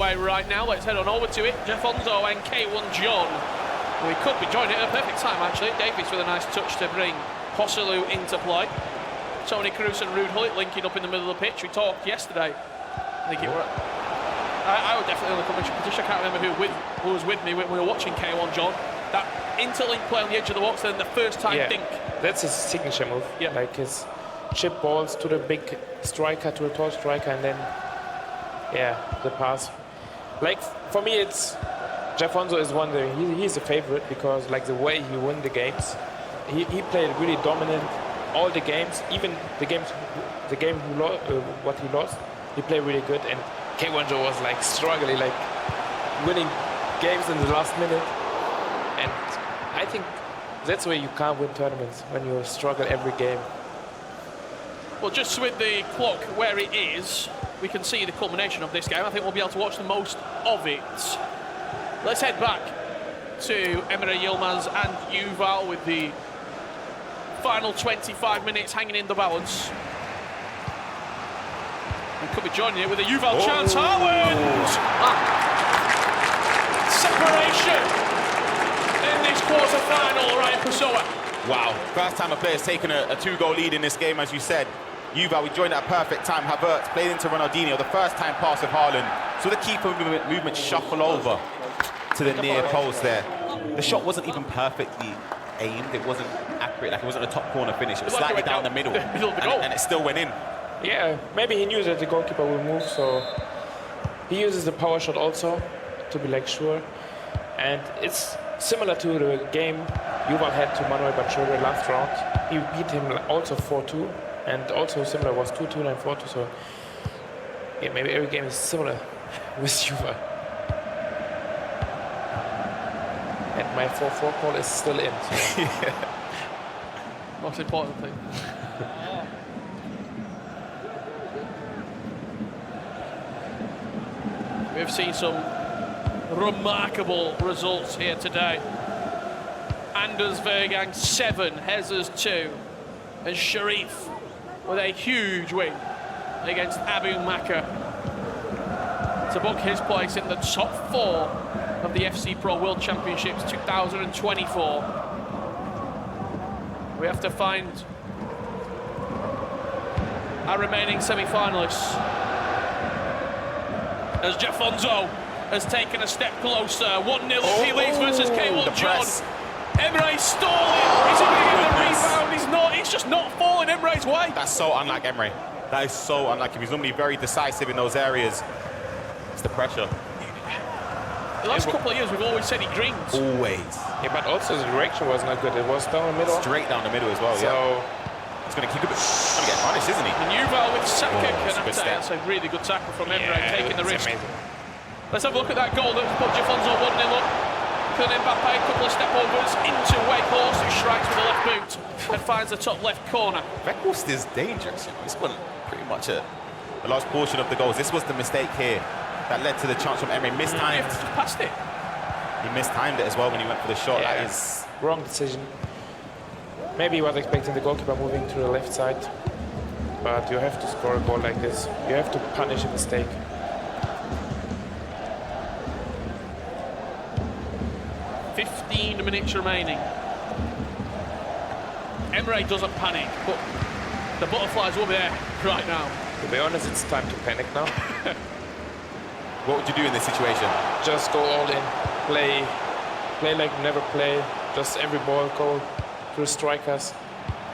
Right now, let's head on over to it. JAFONSO and K1john. We could be joining at a perfect time, actually. Davies with a nice touch to bring Hosselu into play. Tony Cruz and Rude Hullet linking up in the middle of the pitch. We talked yesterday. I think it was. I would definitely on the commission position. I can't remember who was with me when we were watching K1john. That interlink play on the edge of the box, then the first time dink. That's his signature move. Yeah. Like his chip balls to the big striker, to the tall striker, and then the pass. Like for me, it's JAFONSO is one that he's a favorite because like the way he won the games, he played really dominant all the games, even the game what he lost, he played really good. And K1john was like struggling, like winning games in the last minute. And I think that's where you can't win tournaments, when you struggle every game. Well, just with the clock where it is, we can see the culmination of this game. I think we'll be able to watch the most of it. Let's head back to Emre Yilmaz and Yuval with the final 25 minutes hanging in the balance. We could be joining it with a Yuval chance. Haaland! Separation in this quarter-final, Ryan Pessoa. Wow, first time a player's taken a two-goal lead in this game, as you said. Yuval, we joined at a perfect time. Havertz played into Ronaldinho, the first time pass of Haaland. So the keeper movement shuffle over to the near post there. The shot wasn't even perfectly aimed. It wasn't accurate, like it wasn't a top corner finish. It was slightly down the middle, and it still went in. Yeah, maybe he knew that the goalkeeper will move, so he uses the power shot also to be like sure. And it's similar to the game Yuval had to Manuel Bachorra last round. He beat him also 4-2. And also similar was 2-2 and 4-2, so yeah, maybe every game is similar with Yuval. And my 4-4 call is still in. So. Most important thing. We've seen some remarkable results here today. Anders Vergang 7, Hezers 2, and Sharif with a huge win against Abu Maka to book his place in the top 4 of the FC Pro World Championships 2024. We have to find our remaining semi-finalists as JAFONSO has taken a step closer. 1-0 he leads versus K1john. Emre stalling. Is he going to get the rebound? He's not. He's just not falling Emre's way. That's so unlike Emre. That is so unlike him. He's normally very decisive in those areas. It's the pressure. The last couple of years, we've always said he dreams. Always. Yeah, but also the direction was not good. It was down the middle. Straight down the middle as well, so he's going to keep it. He's going to get punished, isn't he? And Yuval with Saka. That's a really good tackle from Emre, taking the risk. Amazing. Let's have a look at that goal that put JAFONSO 1-0 up. Mbappe, a couple of step overs into Weghorst, who strikes with the left boot and finds the top left corner. Weghorst is dangerous. This was pretty much a large portion of the goals. This was the mistake here that led to the chance from Emre. Mistimed. Just passed it. He mistimed it as well when he went for the shot. Yeah, that is wrong decision. Maybe he was expecting the goalkeeper moving to the left side, but you have to score a goal like this. You have to punish a mistake. 15 minutes remaining. Emre doesn't panic, but the butterflies will be there right now. To be honest, it's time to panic now. What would you do in this situation? Just go all in. Play like never play. Just every ball go through strikers.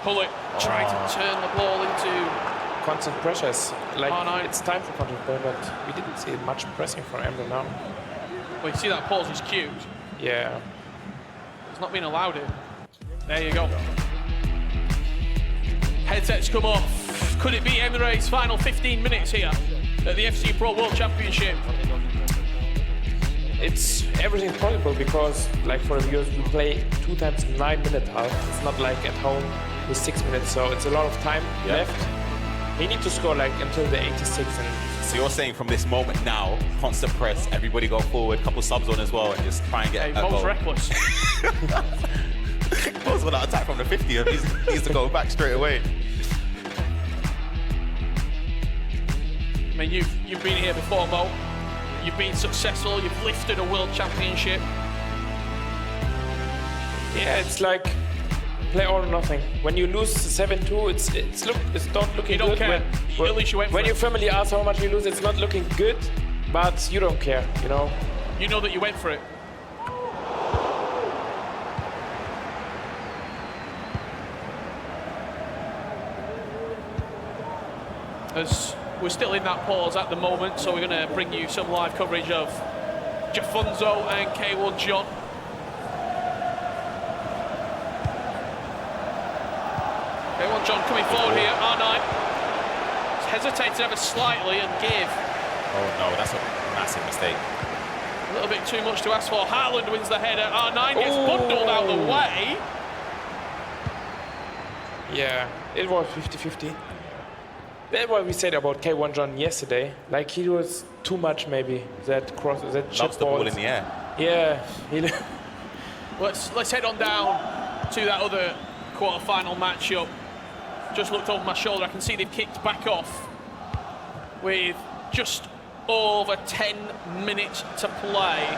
Hullet trying to turn the ball into constant pressures. Like it's time for constant pressure, but we didn't see much pressing from Emre now. Well, you see that pause is cued. Yeah. It's not being allowed in. There you go. Headsets come off. Could it be Emre's final 15 minutes here at the FC Pro World Championship? It's everything's possible because, like for the viewers, we play 2 times 9-minute half. It's not like at home with 6 minutes, so it's a lot of time left. We need to score like until the 86th. So you're saying from this moment now, constant press, everybody go forward, couple subs on as well, and just try and get a goal. Reckless. Bo's on that attack from the 50th. He needs to go back straight away. I mean, you've been here before, Mo. You've been successful, you've lifted a world championship. Yeah, it's like play all or nothing. When you lose 7-2, it's not looking You don't good. care. At least you went for when it. your family asks how much you lose, it's not looking good, but you don't care, you know. You know that you went for it. As we're still in that pause at the moment, so we're going to bring you some live coverage of JAFONSO and K1john. K1john coming forward here, R9. He's hesitated ever slightly and give. Oh no, that's a massive mistake. A little bit too much to ask for. Haaland wins the header. R9 gets bundled out the way. Yeah, it was 50-50. That's what we said about K1john yesterday. Like he was too much, maybe that cross, that chip Loves the ball in the air. Yeah. Let's head on down to that other quarter-final matchup. Just looked over my shoulder. I can see they've kicked back off with just over 10 minutes to play.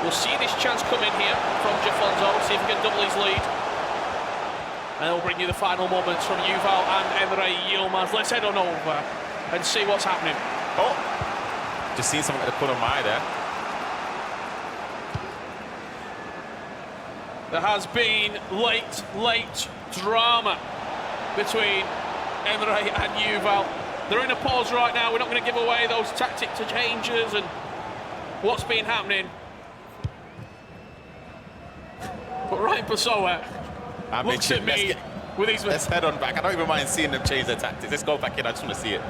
We'll see this chance come in here from JAFONSO. See if he can double his lead. And we'll bring you the final moments from Yuval and Emre Yilmaz. Let's head on over and see what's happening. Oh, just seen something at the corner of my eye there. There has been late drama between Emre and Yuval. They're in a pause right now. We're not going to give away those tactic changes and what's been happening. But Ryan Pessoa looks at me with his... Let's head on back. I don't even mind seeing them change their tactics. Let's go back in. I just want to see it.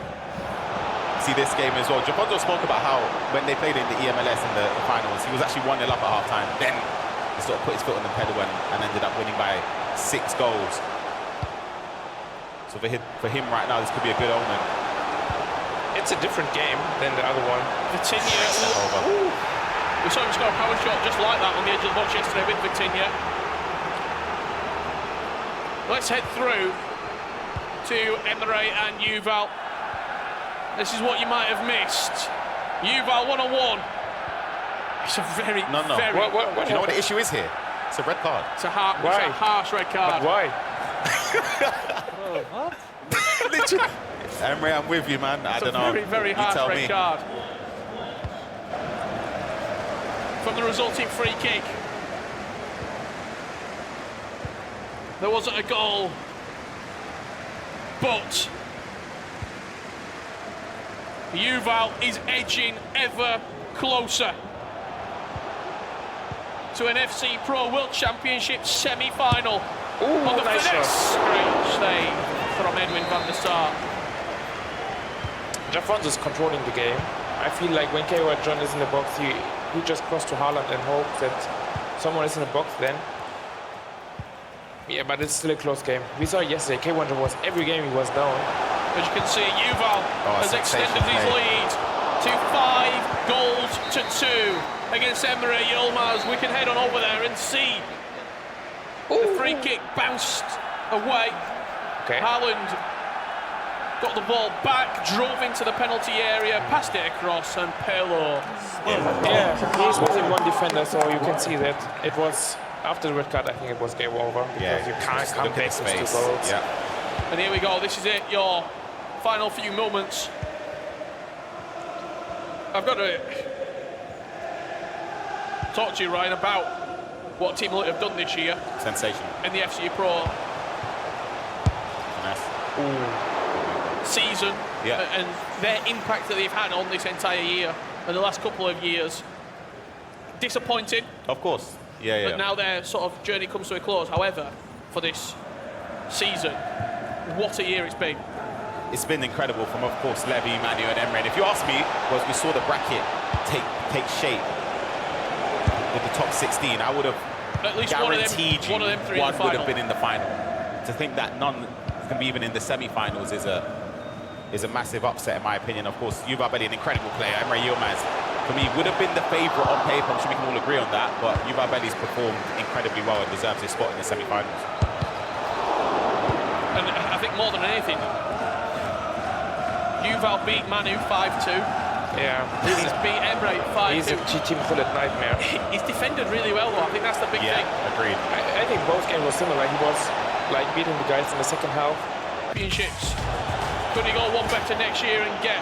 See this game as well. JAFONSO spoke about how when they played in the eMLS in the finals, he was actually 1-0 up at half-time. Then he sort of put his foot on the pedal and ended up winning by 6 goals. So for him right now, this could be a good omen. It's a different game than the other one. Vitinha. We saw him score a power shot just like that on the edge of the box yesterday with Vitinha. Let's head through to Emre and Yuval. This is what you might have missed. Yuval 1-on-1. It's a very, very... What you know what the issue is here? It's a red card. It's a harsh red card. But why? Literally. Emre, I'm with you, man. I don't know. Very, very harsh red card. From the resulting free kick. There wasn't a goal, but Yuval is edging ever closer to an FC Pro World Championship semi-final. On the nice finesse. Great save from Edwin van der Sar. JAFONSO is controlling the game. I feel like when K1john is in the box, he just cross to Haaland and hope that someone is in the box then. Yeah, but it's still a close game. We saw yesterday, K1john was, every game he was down. As you can see, Yuval has extended his lead to 5 goals to 2 against Emre Yilmaz. We can head on over there and see the free kick bounced away. Okay. Haaland got the ball back, drove into the penalty area, passed it across, and Pelo. Yeah, he's within one defender, so you can see that it was, after the red card, I think it was game over. Because you can't come back with 2 goals. Yeah. And here we go, this is it, your final few moments. I've got to talk to you, Ryan, about what Team Lit have done this year. Sensation. In the FC Pro season. Yeah. And their impact that they've had on this entire year and the last couple of years. Disappointing. Of course. Yeah. But now their sort of journey comes to a close. However, for this season, what a year it's been. It's been incredible from, of course, Levy, Manu and Emre. And if you ask me, was we saw the bracket take shape with the top 16, I would have at least guaranteed one of them three one in the would have final. been in the final. To think that none can be even in the semi-finals is a massive upset, in my opinion. Of course, Yuval Belli, an incredible player. Emre Yilmaz, for me, would have been the favourite on paper. I'm sure we can all agree on that. But Yuval Belli's performed incredibly well and deserves his spot in the semi-finals. And I think more than anything, Yuval beat Manu 5-2. Yeah. He's beat Emre 5-2. He's a G-team bullet nightmare. He's defended really well, though. I think that's the big thing. Agreed. I think both games were similar. He was like beating the guys in the second half. Championships. Could he go one better next year and get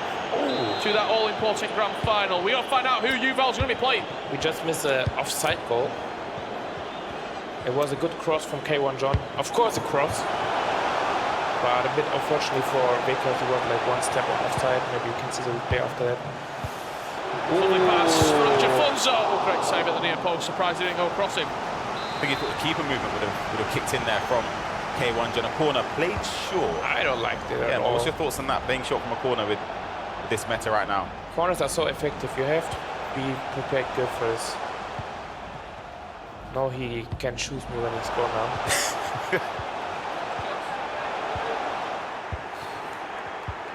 to that all-important grand final? We got to find out who Yuval's going to be playing. We just missed an offside goal. It was a good cross from K1john. Of course, a cross. But a bit unfortunately for Baker, he was like one step offside. Maybe you can see the replay after that. Lovely pass from JAFONSO. Great save at the near post. Surprised he didn't go crossing. I think he thought the keeper movement would have kicked in there from K1john. A corner played short. I don't like it at all. What's your thoughts on that? Playing short from a corner with this meta right now. Corners are so effective. You have to be prepared good for this. No, he can choose me when he scores now.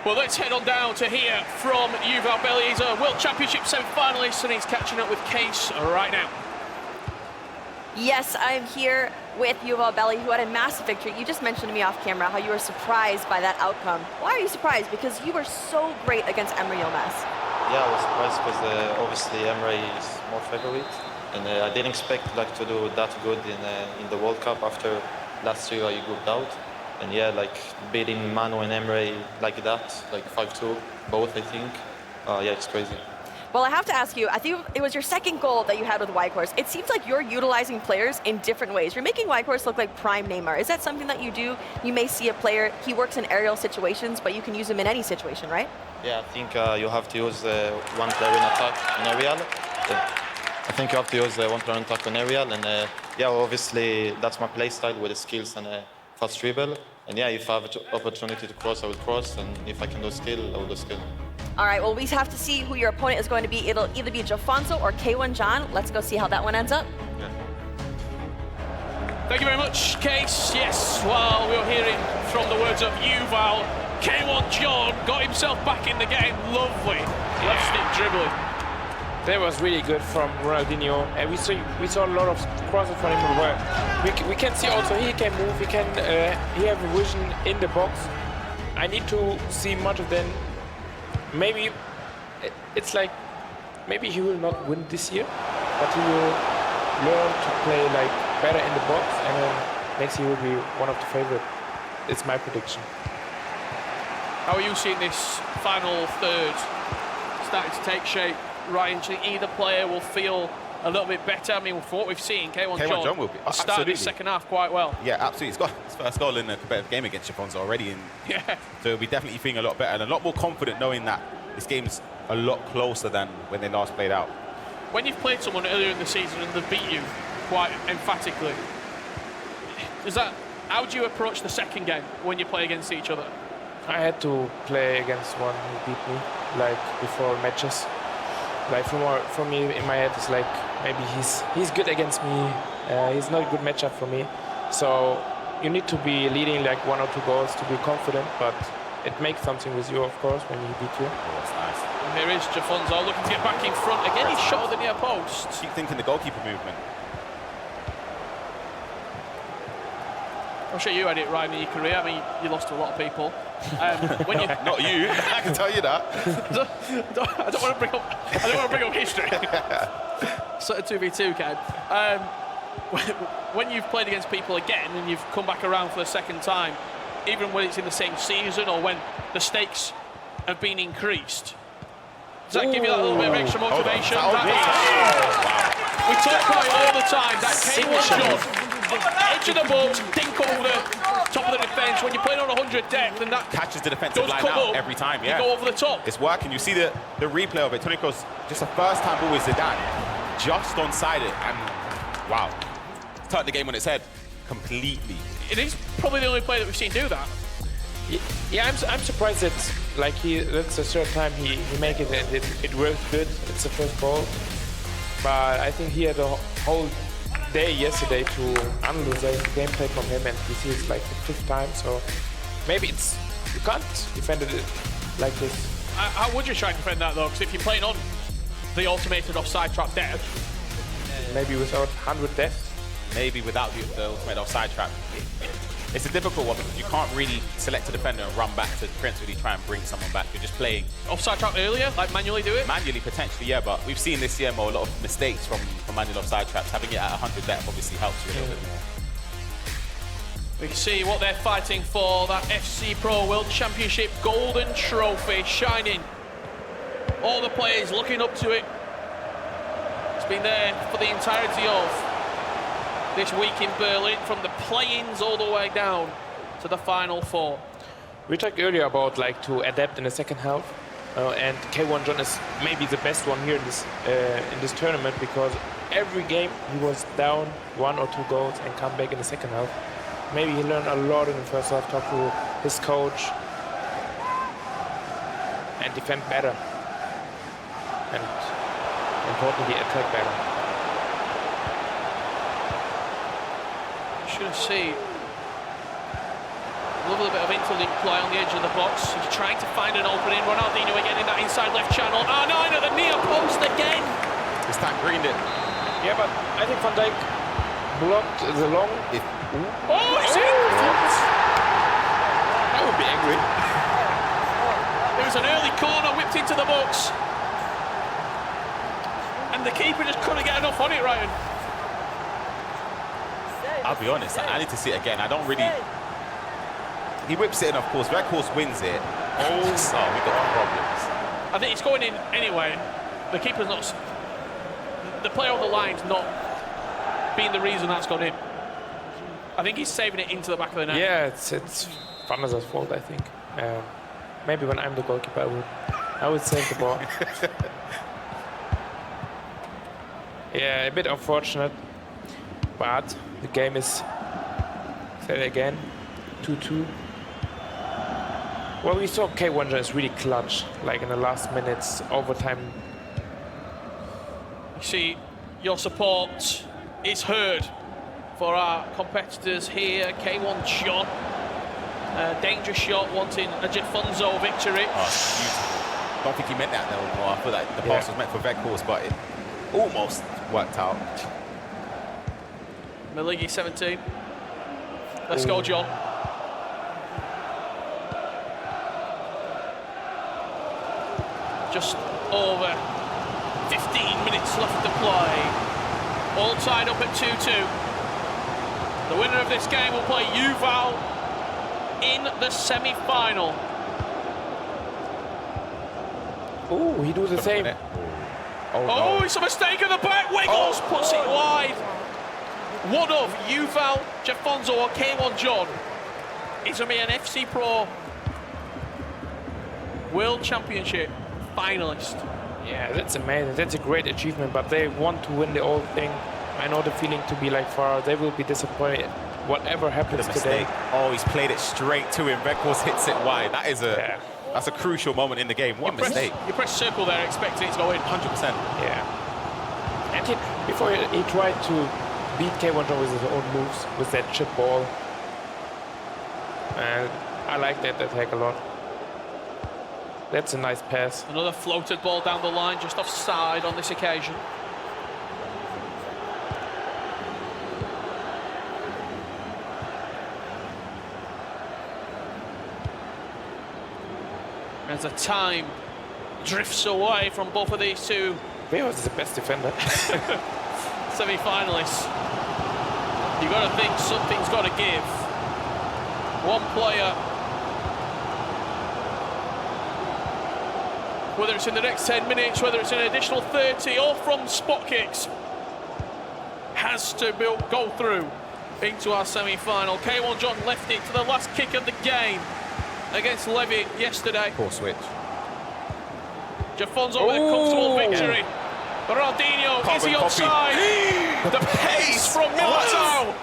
Well, let's head on down to hear from Yuval Belli. He's a World Championship semi-finalist and he's catching up with Case right now. Yes, I'm here with Yuval Belli, who had a massive victory. You just mentioned to me off camera how you were surprised by that outcome. Why are you surprised? Because you were so great against Emre Yilmaz. Yeah, I was surprised because obviously Emre is more favorite, and I didn't expect like to do that good in the World Cup after last year I grouped out. And yeah, like beating Manu and Emre like that, like 5-2, both I think. Yeah, it's crazy. Well, I have to ask you, I think it was your second goal that you had with Whitehorse. It seems like you're utilizing players in different ways. You're making Whitehorse look like prime Neymar. Is that something that you do? You may see a player, he works in aerial situations, but you can use him in any situation, right? Yeah, I think you have to use one player in attack in aerial. I think you have to use one player in attack in aerial, and yeah, obviously that's my play style with the skills and fast dribble. And yeah, if I have an opportunity to cross, I will cross, and if I can do skill, I will do skill. All right, well, we have to see who your opponent is going to be. It'll either be JAFONSO or K1john. Let's go see how that one ends up. Yeah. Thank you very much, Case. Yes, well, we were hearing from the words of Yuval, K1john got himself back in the game. Lovely. Left stick dribbling. That was really good from Ronaldinho, and we saw a lot of crosses from him. Where we can see also he can move, he have a vision in the box. I need to see much of them. Maybe it's like maybe he will not win this year, but he will learn to play like better in the box, and then next year will be one of the favorite. It's my prediction. How are you seeing this final third starting to take shape? Ryan, do you think either player will feel a little bit better? I mean, from what we've seen, K1john will be started his second half quite well. Yeah, absolutely. He's got his first goal in a competitive game against JAFONSO already, and yeah, so he'll be definitely feeling a lot better and a lot more confident knowing that this game's a lot closer than when they last played out. When you've played someone earlier in the season and they beat you quite emphatically, how do you approach the second game when you play against each other? I had to play against one who beat me, like before matches. Like for me in my head, it's like maybe he's good against me. He's not a good matchup for me. So you need to be leading like 1 or 2 goals to be confident, but it makes something with you, of course, when he beat you. Oh, that's nice. And here is JAFONSO looking to get back in front. Again, he's shot at the near post. Keep thinking the goalkeeper movement. I'm sure you had it right in your career. I mean, you lost to a lot of people. When you Not you, I can tell you that. I don't want to bring up history. Sort of 2v2, Ken. When you've played against people again and you've come back around for the second time, even when it's in the same season or when the stakes have been increased, does that give you that little bit of extra motivation? We talk about it all the time. That K1john, edge of the box, dink over the top of the defence. When you're playing on 100 depth, and that catches the defensive line out every time. Yeah, you go over the top. It's working. You see the replay of it. Toni Kroos, just a first-time ball with Zidane, just onside it, and wow, turned the game on its head completely. It is probably the only player that we've seen do that. Yeah, I'm surprised that like that's the third time he make it and it works good. It's the first goal, but I think he had a whole day yesterday to analyze the gameplay from him, and he sees like the 5th time. So maybe you can't defend it like this. How would you try and defend that though? Because if you're playing on the automated offside trap depth, maybe without 100 depth. Maybe without the automated offside trap. it's a difficult one because you can't really select a defender and run back to principally try and bring someone back. You're just playing Offside trap earlier, like manually do it? manually, potentially, yeah, but we've seen this year, Mo, a lot of mistakes from manual offside traps. Having it at 100 depth obviously helps you a little bit more. We can see what they're fighting for, that FC Pro World Championship Golden Trophy shining. All the players looking up to it. It's been there for the entirety of this week in Berlin, from the play-ins all the way down to the Final Four. We talked earlier about like to adapt in the second half, and K1john is maybe the best one here in this tournament, because every game he was down 1 or 2 goals and come back in the second half. Maybe he learned a lot in the first half, talk to his coach, and defend better, and importantly attack better. You should see a little bit of interlink play on the edge of the box. He's trying to find an opening. Ronaldinho again in that inside left channel. R9 at the near post again. This time greened it. Yeah, but I think Van Dijk blocked the long. Oh, it's in! I would be angry. It was an early corner whipped into the box. And the keeper just couldn't get enough on it, Ryan. I'll be honest, I need to see it again. I don't really... He whips it in, of course. Red Horse wins it. Oh, so we got problems. I think it's going in anyway. The keeper's not... The player on the line's not being the reason that's gone in. I think he's saving it into the back of the net. Yeah, it's Van der Sar's fault, I think. Maybe when I'm the goalkeeper, I would save the ball. Yeah, a bit unfortunate, but the game is set again, 2-2. Well, we saw K1john is really clutch, like in the last minutes, overtime. You see, your support is heard for our competitors here. K1john, dangerous shot, wanting a JAFONSO victory. Oh, beautiful. Don't think he meant that though. I feel like the pass was meant for Red Horse, but it almost worked out. Maligi 17. Let's go, John. Just over 15 minutes left to play. All tied up at 2-2. The winner of this game will play Yuval in the semi-final. Oh, he do the same. Oh, no. It's a mistake at the back. Wiggles puts it wide. One of Yuval, JAFONSO or K1john is going to be an FC Pro World Championship finalist. Yeah, that's amazing. That's a great achievement, but they want to win the whole thing. I know the feeling to be like far. They will be disappointed whatever happens today. Oh, he's played it straight to him. Red Horse hits it wide. That is that's a crucial moment in the game. What a mistake. You press circle there, expecting it to go in. 100%. Yeah. And before he tried to beat K1john with his own moves, with that chip ball. And I like that attack a lot. That's a nice pass. Another floated ball down the line, just offside on this occasion. As the time drifts away from both of these two Beos is the best defender. semi-finalists. You've got to think something's got to give. One player, whether it's in the next 10 minutes, whether it's an additional 30 or from spot kicks, has to go through into our semi-final. K1john left it to the last kick of the game against Levy yesterday. Poor switch. JAFONSO with a comfortable victory. Ronaldinho, is he offside? The pace from Militao.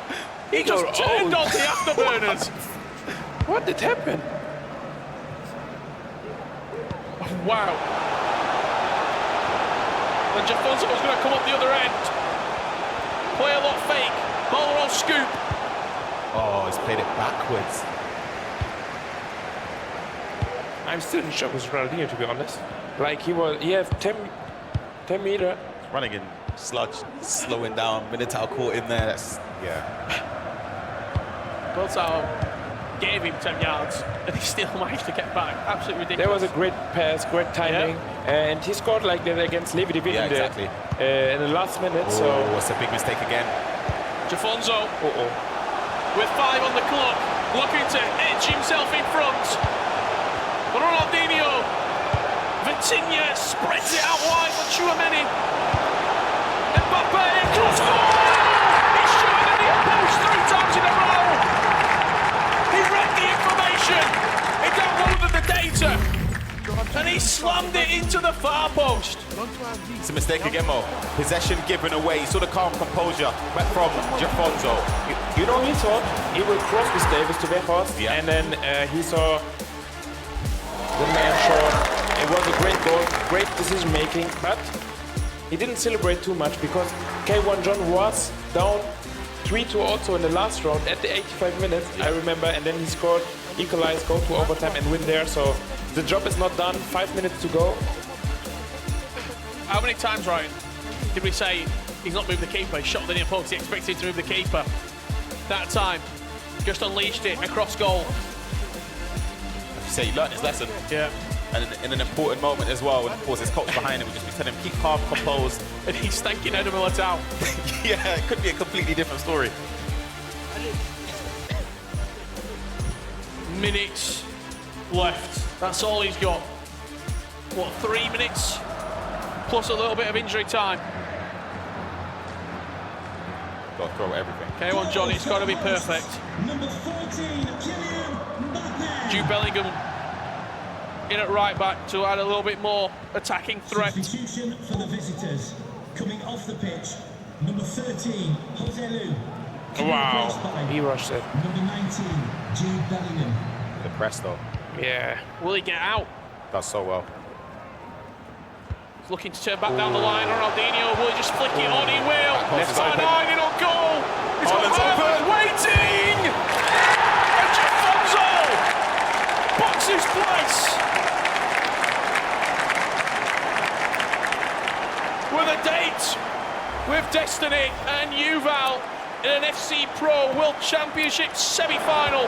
He just turned on the afterburners. What did happen? Wow. And JAFONSO was going to come up the other end. Play a lot fake. Ball roll scoop. Oh, he's played it backwards. I'm still in shock with Ronaldinho, to be honest. Like he had 10 meter. Running in sludge, slowing down. Militao caught in there. That's, Militao gave him 10 yards, and he still managed to get back. Absolutely ridiculous. There was a great pass, great timing, and he scored like that against Levi Yeah, exactly. In the last minute. Oh, so it's a big mistake again. JAFONSO with 5 on the clock, looking to edge himself in front. Ronaldinho, Vitinha spreads it out wide for Tchouaméni. Mbappe, cross forward! He's shot at the post 3 times in a row. He read the information, he downloaded the data, and he slammed it into the far post. It's a mistake again, Mo. Possession given away. Saw the calm composure from JAFONSO. you know, he thought he will cross with Davis to Weghorst, and then he saw the man shot. It was a great goal, great decision making, but he didn't celebrate too much because K1john was down 3-2 also in the last round at the 85 minutes, I remember, and then he scored, equalized, go to overtime and win there. So the job is not done, 5 minutes to go. How many times, Ryan, did we say he's not moved the keeper? He shot the near post, he expected to move the keeper. That time, just unleashed it across goal. You say he learned his lesson. Yeah. And in an important moment as well, and of course his coach behind him would just be telling him, keep calm, composed. And he's thanking Eder Militao. Yeah, it could be a completely different story. Minutes left. That's all he's got. What, 3 minutes? Plus a little bit of injury time. Got to throw everything. K1john, it's got to be perfect. Number 14, Kylian Mbappe. Jude Bellingham in at right back to add a little bit more attacking threat. Substitution for the visitors. Coming off the pitch, number 13, Jose Lu. Wow, he rushed it. Number 19, Jude Bellingham. The press though. Yeah. Will he get out? Does so well. He's looking to turn back down the line. Ronaldinho, will he just flick it on? He will. Left Van open. Haaland on goal. It's got Haaland's Haaland open. waiting. And JAFONSO box his place. With a date, with Destiny and Yuval in an FC Pro World Championship semi-final.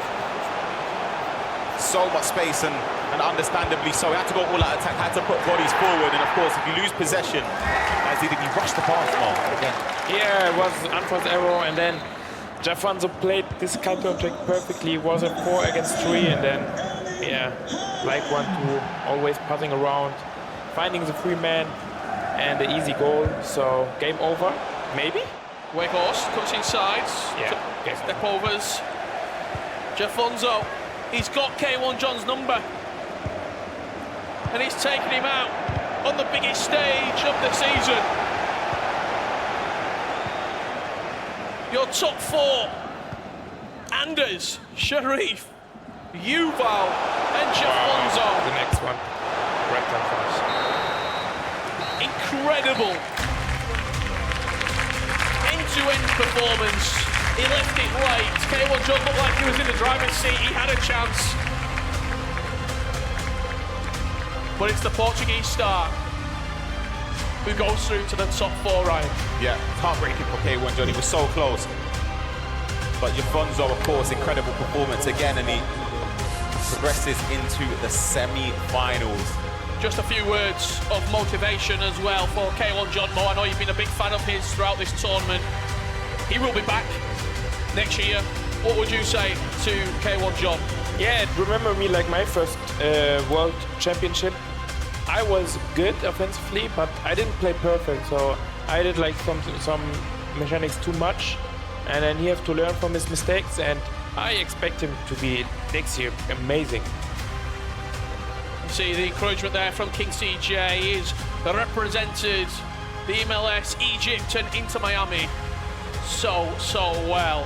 So much space and understandably so. He had to go all out attack, had to put bodies forward, and of course if you lose possession, as he did, he rushed the pass more again. Yeah, it was unforced error, and then JAFONSO played this counter-attack perfectly. It was a 4 against 3, and then, yeah, like 1-2, always passing around, finding the free man, and the easy goal. So game over, maybe? Weghorst cuts inside. Yeah. Step overs. JAFONSO, he's got K1john's number. And he's taken him out on the biggest stage of the season. Your top 4, Anders, Sharif, Yuval, and JAFONSO. The next one, right down for us. Incredible end-to-end performance. He left it late. K1john looked like he was in the driver's seat. He had a chance. But it's the Portuguese star who goes through to the top 4, Ryan. Yeah, heartbreaking for K1john. He was so close. But JAFONSO, of course, incredible performance again, and he progresses into the semi-finals. Just a few words of motivation as well for K1john. Mo, I know you've been a big fan of his throughout this tournament. He will be back next year. What would you say to K1john? Yeah, remember me like my first World Championship. I was good offensively, but I didn't play perfect, so I did like some mechanics too much, and then he have to learn from his mistakes, and I expect him to be next year amazing. See the encouragement there from King CJ. He is represented the eMLS, Egypt and Inter Miami so well.